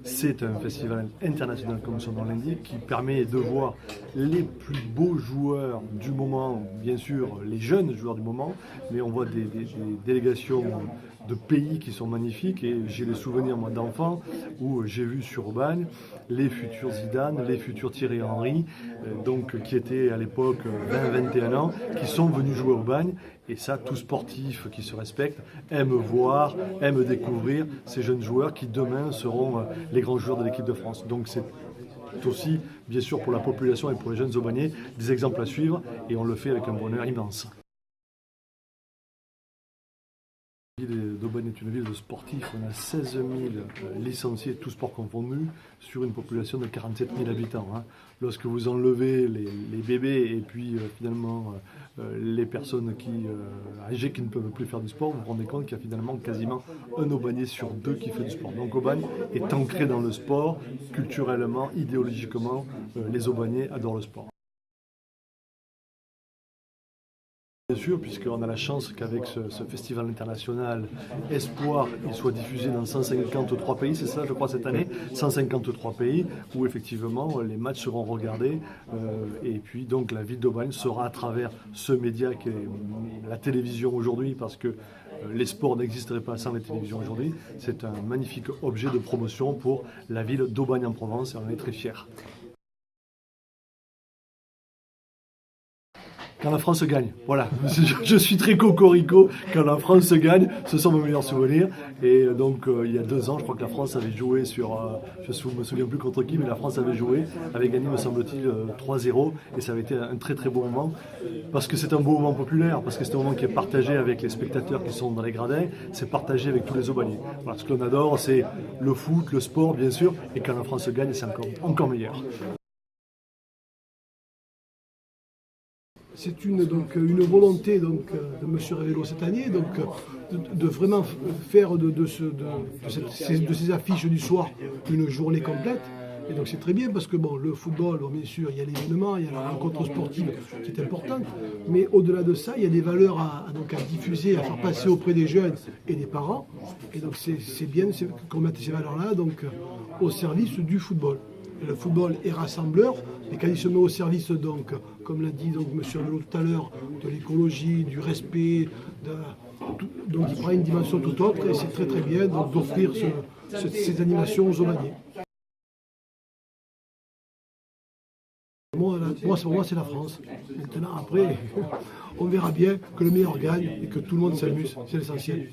C'est un festival international, comme son nom l'indique, qui permet de voir les plus beaux joueurs du moment, bien sûr les jeunes joueurs du moment, mais on voit des délégations de pays qui sont magnifiques, et j'ai les souvenirs moi d'enfant où j'ai vu sur Aubagne les futurs Zidane, les futurs Thierry Henry, donc qui étaient à l'époque 20-21 ans, qui sont venus jouer au Aubagne. Et ça, tout sportif qui se respecte aime voir, aime découvrir ces jeunes joueurs qui demain seront les grands joueurs de l'équipe de France. Donc c'est aussi, bien sûr, pour la population et pour les jeunes Aubagnais, des exemples à suivre, et on le fait avec un bonheur immense. La ville d'Aubagne est une ville de sportifs. On a 16 000 licenciés, tous sports confondus, sur une population de 47 000 habitants. Lorsque vous enlevez les bébés et puis finalement les personnes âgées qui ne peuvent plus faire du sport, vous vous rendez compte qu'il y a finalement quasiment un Aubagnais sur deux qui fait du sport. Donc Aubagne est ancré dans le sport, culturellement, idéologiquement, les Aubagnais adorent le sport. Bien sûr, puisqu'on a la chance qu'avec ce festival international Espoir, il soit diffusé dans 153 pays, c'est ça je crois cette année, 153 pays, où effectivement les matchs seront regardés, et puis donc la ville d'Aubagne sera à travers ce média qui est la télévision aujourd'hui, parce que les sports n'existeraient pas sans les télévisions aujourd'hui. C'est un magnifique objet de promotion pour la ville d'Aubagne en Provence, et on en est très fiers. Quand la France gagne, voilà, je suis très cocorico, quand la France gagne, ce sont mes meilleurs souvenirs. Et donc il y a 2 ans, je crois que la France avait joué sur, je ne me souviens plus contre qui, mais la France avait joué, avait gagné me semble-t-il 3-0, et ça avait été un très très beau moment, parce que c'est un beau moment populaire, parce que c'est un moment qui est partagé avec les spectateurs qui sont dans les gradins, c'est partagé avec tous les Aubagnais. Voilà, ce que l'on adore, c'est le foot, le sport bien sûr, et quand la France gagne, c'est encore meilleur. C'est une volonté de M. Révélo cette année, de vraiment faire de ces affiches du soir une journée complète. Et donc c'est très bien, parce que bon, le football, bien sûr, il y a l'événement, il y a la rencontre sportive qui est importante, mais au-delà de ça, il y a des valeurs à diffuser, à faire passer auprès des jeunes et des parents. Et donc c'est bien qu'on mette ces valeurs-là au service du football. Et le football est rassembleur, et quand il se met au service, comme l'a dit M. Révélo tout à l'heure, de l'écologie, du respect, donc il prend une dimension tout autre, et c'est très très bien d'offrir ces animations aux Aubagnais. Pour moi, c'est la France. Maintenant, après, on verra bien que le meilleur gagne et que tout le monde s'amuse. C'est l'essentiel.